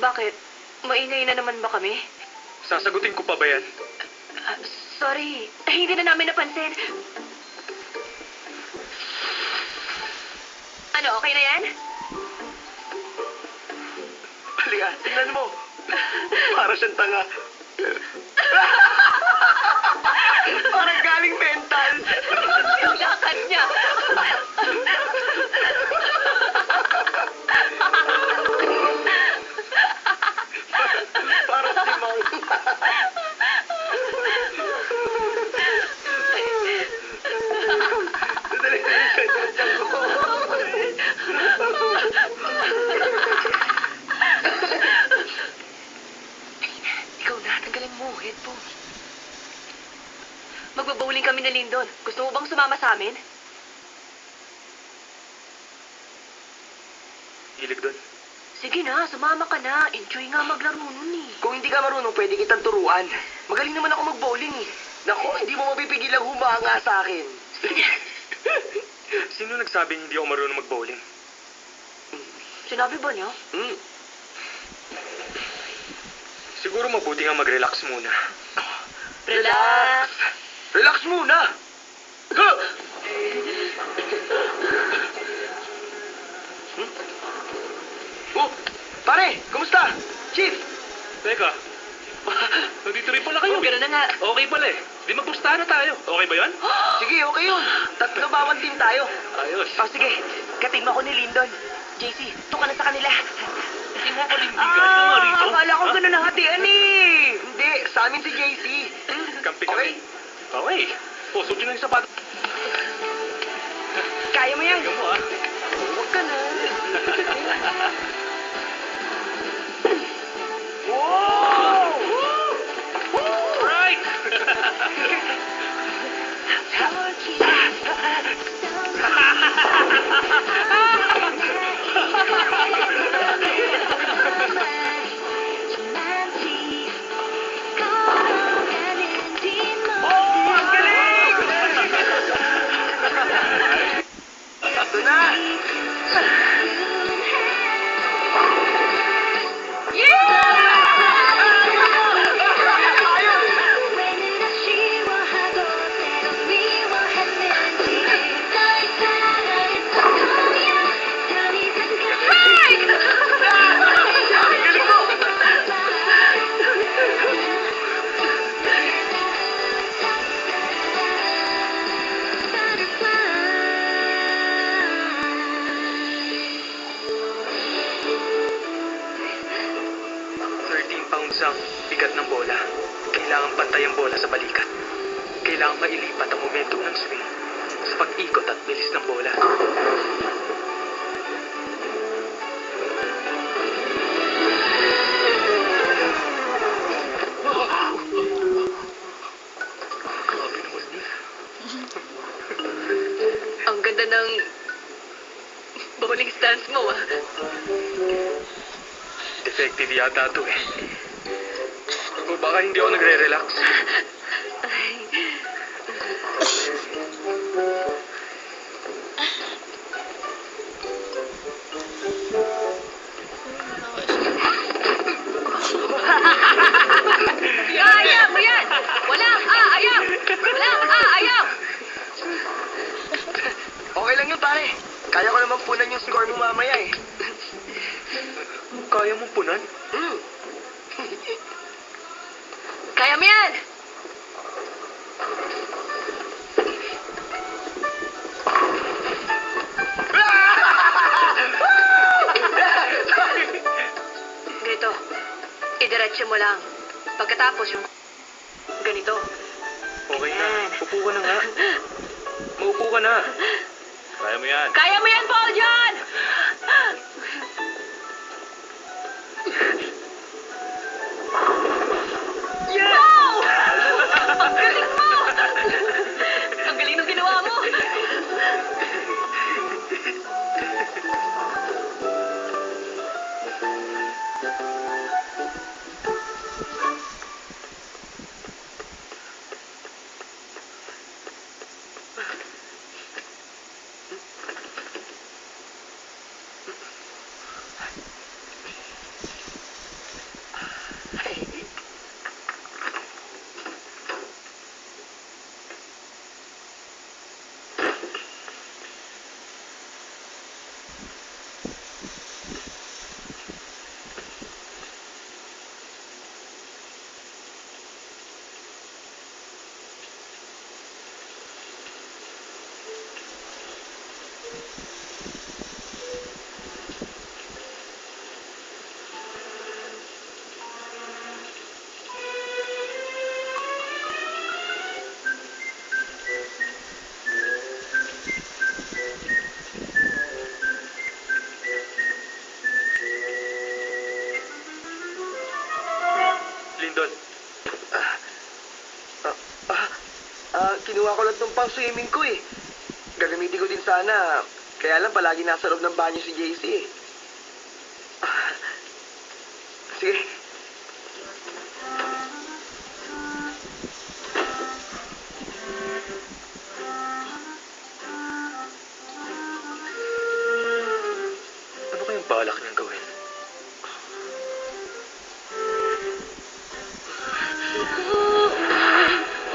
Bakit? Maingay na naman ba kami? Sasagutin ko pa ba yan? Sorry. Hindi na namin napansin. Ano, okay na yan? Halika, tingnan mo. Para siyang tanga. Parang galing mental. Yung lakad niya. Parang si Mang. Dali na yung sentensya ko. Ikaw na, tanggalin mo, headphone. Magbabowling kami na Lindon. Gusto mo bang sumama sa amin? Hilig doon. Sige na, sumama ka na. Enjoy nga maglaro nun eh. Kung hindi ka marunong, pwede kitang turuan. Magaling naman ako mag-bowling eh. Naku, hindi mo mapipigilang humanga sa akin. Sino nagsabing hindi ako marunong mag-bowling? Sinabi ba niya? Siguro mabuti nga mag-relax muna. Relax. Relax muna! Ha! Oh, pare, kumusta? Chief! Teka, nandito rin pala kayo. Ganun na nga. Okay pala eh. Di magpustahan na tayo. Okay ba yan? Sige, okay yun. Tatlo bawang team tayo. Ayos. Oh, sige. Kating mo ako ni Lindon. JC, doon ka na sa kanila. Hindi mo palindigan ka nga rito. Akala ko ganun ang hatian eh. Hindi, sa amin si JC. Kampi Okay? kami. Okay. O, suot yun ang sapatos. Kaya mo yan. Tingnan mo ah. Huwag ka na. Wow! Right! Ito na! Pounds ang bigat ng bola. Kailangan pantay ang bola sa balikat. Kailangan mailipat ang momentum ng swing sa pag-ikot at bilis ng bola. Grabe naman yun. Ang ganda ng bowling stance mo ah. Defective yata to eh. O baka hindi ako nagre-relax. Ayaw mo yan! Walang ayaw! Walang ayaw! Okay lang yun pare. Kaya ko naman punan yung score mo mamaya eh. Kaya mong punan? Kaya mo yan! Ganito, idiretso mo lang. Pagkatapos yung ganito. Okay na. Upo ka na nga. Maupo ka na. Kaya mo yan. Kaya mo yan, Paul John! Wow! Ang galing mo! Ang galing ng ginawa mo! Kinuha ko lang tong pang swimming ko eh. Gagamitin ko din sana. Kaya lang palagi nasa loob ng banyo si JC eh. Sige. Ano kayang balak niyang